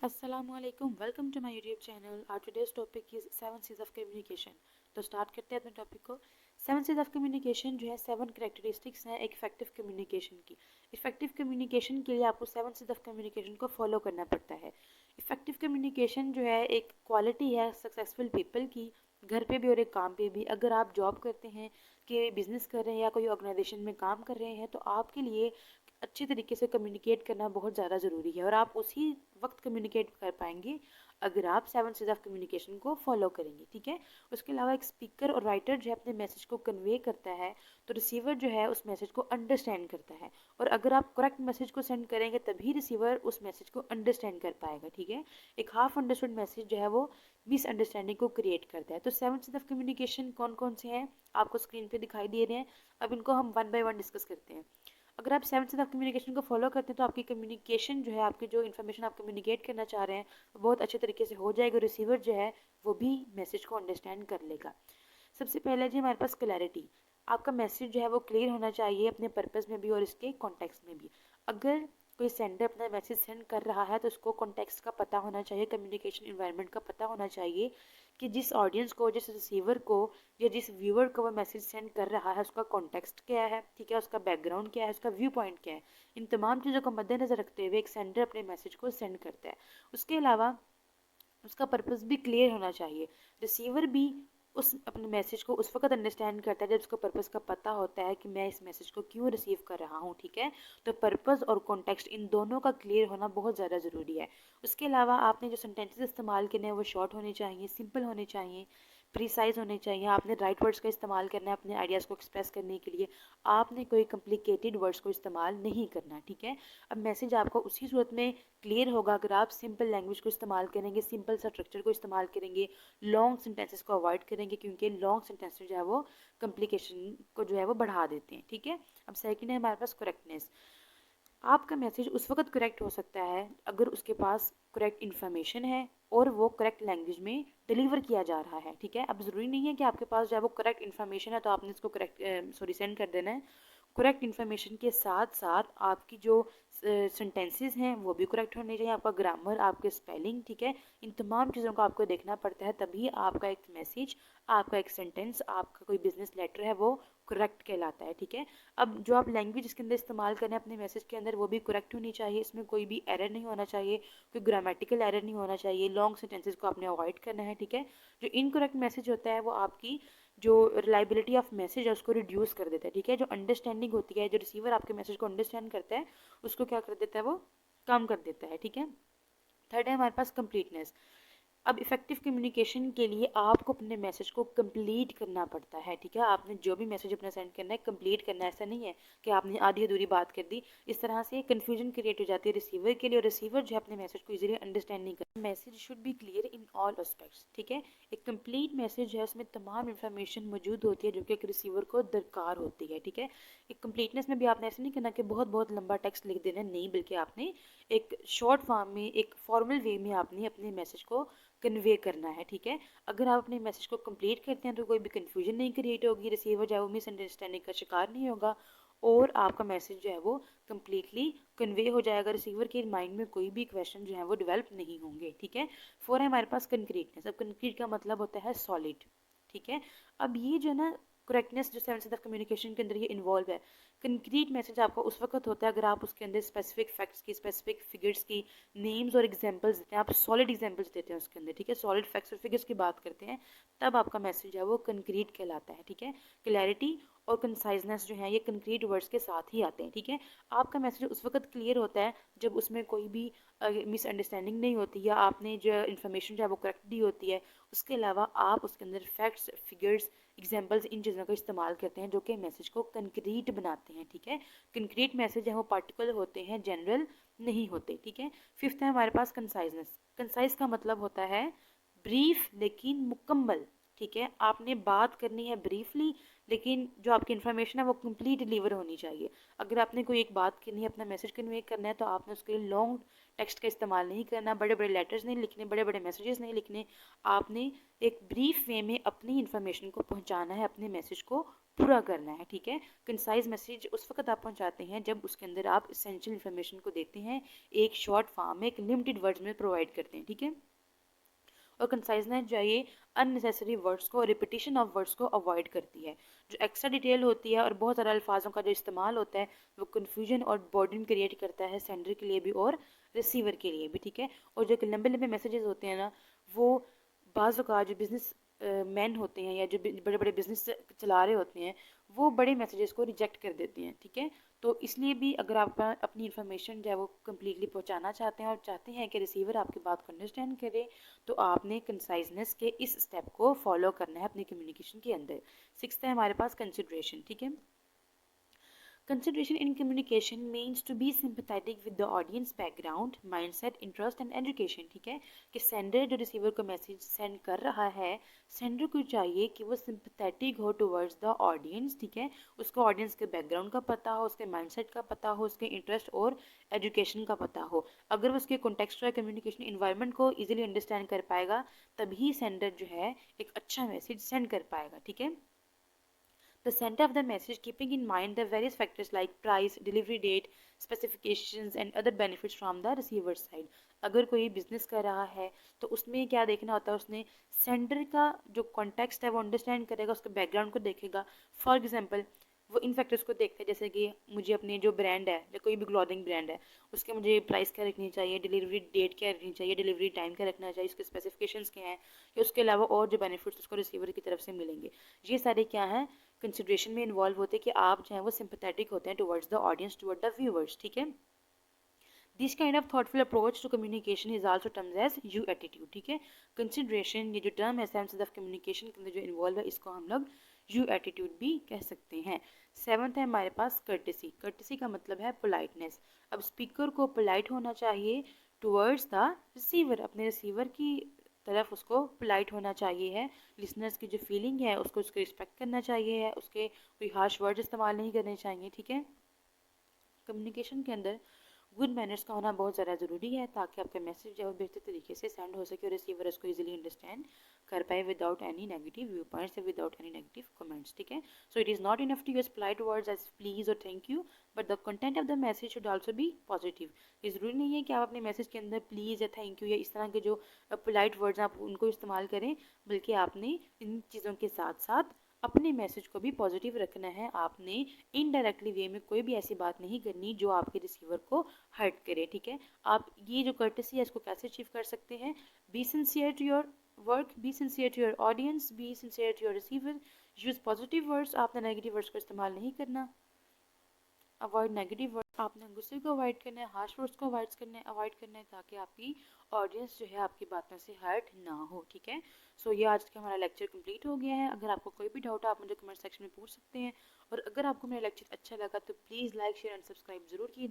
Assalamualaikum. Welcome to my YouTube channel. Our today's topic is 7 C's of communication. तो start करते हैं अपने topic को। 7 C's of communication जो है 7 कैरेक्टरिस्टिक्स हैं एक इफेक्टिव कम्युनिकेशन की। इफेक्टिव कम्युनिकेशन के लिए आपको 7 C's of communication को फॉलो करना पड़ता है। इफेक्टिव कम्युनिकेशन जो है एक क्वालिटी है सक्सेसफुल पीपल की, घर पे भी और एक काम पे भी। अगर आप जॉब करते हैं कि बिजनेस कर रहे हैं या कोई ऑर्गेनाइजेशन में काम कर रहे हैं तो आपके लिए अच्छे तरीके से कम्युनिकेट करना बहुत ज़्यादा ज़रूरी है और आप उसी वक्त कम्युनिकेट कर पाएंगे अगर आप 7 C's ऑफ कम्युनिकेशन को फॉलो करेंगे। ठीक है। उसके अलावा एक स्पीकर और राइटर जो है अपने मैसेज को कन्वे करता है तो रिसीवर जो है उस मैसेज को अंडरस्टैंड करता है, और अगर आप करेक्ट मैसेज को सेंड करेंगे तभी रिसीवर उस मैसेज को अंडरस्टैंड कर पाएगा। ठीक है। एक हाफ अंडरस्टूड मैसेज जो है वो मिसअंडरस्टैंडिंग को क्रिएट करता है। तो 7 C's ऑफ कम्युनिकेशन कौन कौन से हैं आपको स्क्रीन पे दिखाई दे रहे हैं। अब इनको हम वन बाय वन डिस्कस करते हैं। अगर आप 7 C's ऑफ कम्युनिकेशन को फॉलो करते हैं तो आपकी कम्युनिकेशन जो है, आपकी जो इन्फॉर्मेशन आप कम्युनिकेट करना चाह रहे हैं वो बहुत अच्छे तरीके से हो जाएगी और रिसीवर जो है वो भी मैसेज को अंडरस्टैंड कर लेगा। सबसे पहले जी हमारे पास क्लैरिटी। आपका मैसेज जो है वो क्लियर होना चाहिए अपने पर्पस में भी और इसके कॉन्टेक्स्ट में भी। अगर कोई सेंडर अपना मैसेज सेंड कर रहा है तो उसको कॉन्टेक्स्ट का पता होना चाहिए, कम्युनिकेशन इन्वायरमेंट का पता होना चाहिए कि जिस ऑडियंस को, जिस रिसीवर को या जिस व्यूअर को वो मैसेज सेंड कर रहा है उसका कॉन्टेक्स्ट क्या है। ठीक है। उसका बैकग्राउंड क्या है, उसका व्यू पॉइंट क्या है। इन तमाम चीज़ों को मद्देनजर रखते हुए एक सेंडर अपने मैसेज को सेंड करता है। उसके अलावा उसका पर्पस भी क्लियर होना चाहिए। रिसीवर भी उस अपने मैसेज को उस वक्त अंडरस्टैंड करता है जब उसको पर्पस का पता होता है कि मैं इस मैसेज को क्यों रिसीव कर रहा हूँ। ठीक है। तो पर्पस और कॉन्टेक्स्ट इन दोनों का क्लियर होना बहुत ज़्यादा ज़रूरी है। उसके अलावा आपने जो सेंटेंसेस इस्तेमाल करने हैं वो शॉर्ट होने चाहिए, सिंपल होने चाहिए, प्रिसाइज होने चाहिए। आपने राइट वर्ड्स का इस्तेमाल करना है अपने आइडियाज़ को एक्सप्रेस करने के लिए। आपने कोई कॉम्प्लिकेटेड वर्ड्स को इस्तेमाल नहीं करना। ठीक है। अब मैसेज आपको उसी सूरत में क्लियर होगा अगर आप सिंपल लैंग्वेज को इस्तेमाल करेंगे, सिंपल सा स्ट्रक्चर को इस्तेमाल करेंगे, लॉन्ग सेंटेंसेस को अवॉइड करेंगे क्योंकि लॉन्ग सेंटेंसेस जो है वो कम्प्लिकेशन को जो है वो बढ़ा देते हैं। ठीक है। अब सेकंड है हमारे पास करेक्टनेस। आपका मैसेज उस वक्त करेक्ट हो सकता है अगर उसके पास करेक्ट इन्फॉर्मेशन है और वो करेक्ट लैंग्वेज में डिलीवर किया जा रहा है। ठीक है। अब ज़रूरी नहीं है कि आपके पास जो है वो करेक्ट इन्फॉर्मेशन है तो आपने इसको करेक्ट सेंड कर देना है। करेक्ट इन्फॉर्मेशन के साथ साथ आपकी जो सेंटेंसेस हैं वो भी करेक्ट होने चाहिए, आपका ग्रामर, आपके स्पेलिंग। ठीक है। इन तमाम चीज़ों को आपको देखना पड़ता है तभी आपका एक मैसेज, आपका एक सेंटेंस, आपका कोई बिजनेस लेटर है वो करेक्ट कहलाता है। ठीक है। अब जो आप लैंग्वेज इसके अंदर इस्तेमाल करें अपने मैसेज के अंदर वो भी करेक्ट होनी चाहिए, इसमें कोई भी एरर नहीं होना चाहिए, कोई ग्रामेटिकल एरर नहीं होना चाहिए, लॉन्ग सेंटेंसेस को आपने अवॉइड करना है। ठीक है। जो इनकरेक्ट मैसेज होता है वो आपकी जो रिलायबिलिटी ऑफ मैसेज है उसको रिड्यूस कर देता है। ठीक है। जो अंडरस्टैंडिंग होती है, जो रिसीवर आपके मैसेज को अंडरस्टैंड करता है उसको क्या कर देता है, वो कम कर देता है। ठीक है। थर्ड है हमारे पास कंप्लीटनेस। अब इफेक्टिव कम्युनिकेशन के लिए आपको अपने मैसेज को कंप्लीट करना पड़ता है। ठीक है। आपने जो भी मैसेज अपना सेंड करना है कंप्लीट करना है। ऐसा नहीं है कि आपने आधी अधूरी बात कर दी, इस तरह से कन्फ्यूजन क्रिएट हो जाती है रिसीवर के लिए और रिसीवर जो है अपने मैसेज को इजीली अंडरस्टैंड नहीं करता। Message should be clear in all aspects. ठीक है। एक कंप्लीट मैसेज है उसमें तमाम इन्फॉर्मेशन मौजूद होती है जो कि एक रिसीवर को दरकार होती है। ठीक है। एक कंप्लीटनेस में भी आपने ऐसा नहीं करना कि बहुत बहुत लंबा टेक्स्ट लिख देना, नहीं, बल्कि आपने एक शॉर्ट फॉर्म में, एक फॉर्मल वे में आपने अपने मैसेज को कन्वे करना है। ठीक है। अगर आप अपने मैसेज को कंप्लीट करते हैं तो कोई भी कन्फ्यूजन नहीं क्रिएट होगी, रिसीवर जो है वो मिसअंडरस्टैंडिंग का शिकार नहीं होगा और आपका मैसेज जो है वो कम्प्लीटली कन्वे हो जाएगा। रिसीवर के माइंड में कोई भी क्वेश्चन जो है वो डेवलप नहीं होंगे। ठीक है। फोर है हमारे पास कंक्रीटनेस। अब कंक्रीट का मतलब होता है सॉलिड। ठीक है। अब ये जो है ना करेक्टनेस जो 7 C's ऑफ कम्युनिकेशन के अंदर ये इन्वॉल्व है। कंक्रीट मैसेज आपको उस वक्त होता है अगर आप उसके अंदर स्पेसिफिक फैक्ट्स की, स्पेसिफिक फिगर्स की नेम्स और एग्जांपल्स देते हैं, आप सॉलिड एग्जांपल्स देते हैं उसके अंदर। ठीक है। सॉलिड फैक्ट्स और फिगर्स की बात करते हैं तब आपका मैसेज है वो कंक्रीट कहलाता है। ठीक है। क्लैरिटी और कंसाइजनेस जो है ये कंक्रीट वर्ड्स के साथ ही आते हैं। ठीक है। आपका मैसेज उस वक्त क्लियर होता है जब उसमें कोई भी मिसअंडरस्टैंडिंग नहीं होती या आपने जो इन्फॉर्मेशन जो है वो करेक्ट दी होती है। उसके अलावा आप उसके अंदर फैक्ट्स, फिगर्स, एग्जाम्पल्स, इन चीज़ों का इस्तेमाल करते हैं जो कि मैसेज को कंक्रीट बनाते हैं। ठीक है। कंक्रीट मैसेज है वो पार्टिकुलर होते हैं, जनरल नहीं होते। ठीक है। फिफ्थ है हमारे पास कंसाइजनेस। कंसाइज का मतलब होता है ब्रीफ लेकिन मुकम्मल। ठीक है। आपने बात करनी है ब्रीफली, लेकिन जो आपकी इन्फॉर्मेशन है वो कंप्लीट डिलीवर होनी चाहिए। अगर आपने कोई एक बात करनी है, अपना मैसेज कन्वे करना है, तो आपने उसके लिए लॉन्ग टेक्स्ट का इस्तेमाल नहीं करना, बड़े बड़े लेटर्स नहीं लिखने, बड़े बड़े मैसेजेस नहीं लिखने। आपने एक ब्रीफ वे में अपनी इन्फॉर्मेशन को पहुंचाना है, अपने मैसेज को पूरा करना है, ठीक है। कंसाइज मैसेज उस वक्त आप पहुंचाते हैं जब उसके अंदर आप इसेंशियल इन्फॉर्मेशन को देते हैं, एक शॉर्ट फॉर्म में, एक लिमिटेड वर्ड्स में प्रोवाइड करते हैं, ठीक है। और कंसाइजनेस जो है ये अननेसेसरी वर्ड्स को, रिपीटिशन ऑफ वर्ड्स को अवॉइड करती है। जो एक्स्ट्रा डिटेल होती है और बहुत सारे अल्फाजों का जो इस्तेमाल होता है वो कन्फ्यूजन और बोर्डन क्रिएट करता है सेंडर के लिए भी और रिसीवर के लिए भी, ठीक है। और जो लंबे लंबे मैसेजेस होते हैं ना, वो बाज़ औक़ात जो बिज़नेस मैन होते हैं या जो बड़े बड़े बिजनेस चला रहे होते हैं, वो बड़े मैसेजेस को रिजेक्ट कर देते हैं, ठीक है। तो इसलिए भी अगर आप अपनी इन्फॉर्मेशन जो है वो कम्प्लीटली पहुंचाना चाहते हैं और चाहते हैं कि रिसीवर आपकी बात को अंडरस्टैंड करे, तो आपने कंसाइजनेस के इस स्टेप को फॉलो करना है अपनी कम्युनिकेशन के अंदर। सिक्स्थ है हमारे पास कंसिडरेशन, ठीक है। Consideration in communication means to be sympathetic with the audience background, mindset, interest and education, ठीक है। कि सेंडर जो रिसीवर को मैसेज सेंड कर रहा है, सेंडर को चाहिए कि वो सिंपैथेटिक हो टुवर्ड्स द ऑडियंस, ठीक है। उसको ऑडियंस के बैकग्राउंड का पता हो, उसके माइंडसेट का पता हो, उसके इंटरेस्ट और एजुकेशन का पता हो। अगर वो उसके कॉन्टेक्सचुअल कम्युनिकेशन इन्वायरमेंट को ईजिली अंडरस्टैंड कर पाएगा, तभी सेंडर जो है एक अच्छा मैसेज सेंड कर पाएगा, ठीक है। The center of the message, keeping in mind the various factors like price, delivery date, specifications and other benefits from the receiver side. अगर कोई बिजनेस कर रहा है तो उसमें क्या देखना होता है, उसने सेंडर का जो कॉन्टेक्स्ट है वो अंडरस्टैंड करेगा, उसके बैकग्राउंड को देखेगा। फॉर एग्जांपल वो इन फैक्टर्स को देखते हैं, जैसे कि मुझे अपने जो ब्रांड है या कोई भी क्लॉथिंग ब्रांड है, उसके मुझे प्राइस क्या रखनी चाहिए, डिलीवरी डेट क्या रखनी चाहिए, डिलीवरी टाइम क्या रखना चाहिए, उसके स्पेसिफिकेशंस क्या हैं, या उसके अलावा और जो बेनिफिट्स उसको रिसीवर की तरफ से मिलेंगे। ये सारे क्या हैं, कंसिडरेशन में इन्वॉल्व होते हैं कि आप जो है वो सिंपैथेटिक होते हैं towards the audience, toward the viewers, ठीक है। This kind of thoughtful approach to communication is also terms as you attitude, ठीक है। कंसिडरेशन ये जो टर्म है सेंस ऑफ कम्युनिकेशन के अंदर जो इन्वॉल्व है, इसको हम लोग यू एटीट्यूड भी कह सकते हैं। सेवंथ है हमारे पास कर्टेसी। कर्टेसी का मतलब है पोलाइटनेस। अब स्पीकर को पोलाइट होना चाहिए टुवर्ड्स द रिसीवर, अपने रिसीवर की तरफ उसको पोलाइट होना चाहिए है। लिसनर्स की जो फीलिंग है उसको उसके रिस्पेक्ट करना चाहिए है, उसके कोई हार्श वर्ड इस्तेमाल नहीं करने चाहिए, ठीक है। कम्युनिकेशन के अंदर गुड मैनर्स का होना बहुत ज़्यादा ज़रूरी है, ताकि आपका मैसेज जो है वो बेहतर तरीके से सेंड हो सके और रिसीवर उसको इजीली अंडरस्टैंड कर पाए without any negative viewpoints, without any negative comments, ठीक है। So it is not enough to use polite words as please और thank you, but the content of the message should also be positive. ये ज़रूरी नहीं है कि आप अपने मैसेज के अंदर प्लीज़ या थैंक यू या इस तरह के जो पोलाइट वर्ड्स आप उनको इस्तेमाल करें, बल्कि आपने इन चीज़ों के साथ साथ अपने मैसेज को भी पॉजिटिव रखना है। आपने इनडायरेक्टली वे में कोई भी ऐसी बात नहीं करनी जो आपके रिसीवर को हर्ट करे, ठीक है। आप ये जो कर्टेसी है इसको कैसे अचीव कर सकते हैं, be sincere to your work, be sincere to your audience, be sincere to your receiver, use positive words, आपने नेगेटिव वर्ड्स का इस्तेमाल नहीं करना, अवॉइड नेगेटिव वर्ड, आपने गुस्से को अवॉइड करना है, हार्श वर्ड्स को अवॉइड करना है, ताकि आपकी ऑडियंस जो है आपकी बातों से हर्ट ना हो, ठीक है। सो ये आज का हमारा लेक्चर कंप्लीट हो गया है। अगर आपको कोई भी डाउट है आप मुझे कमेंट सेक्शन में पूछ सकते हैं, और अगर आपको मेरा लेक्चर अच्छा लगा तो please like share and subscribe जरूर कीजिए।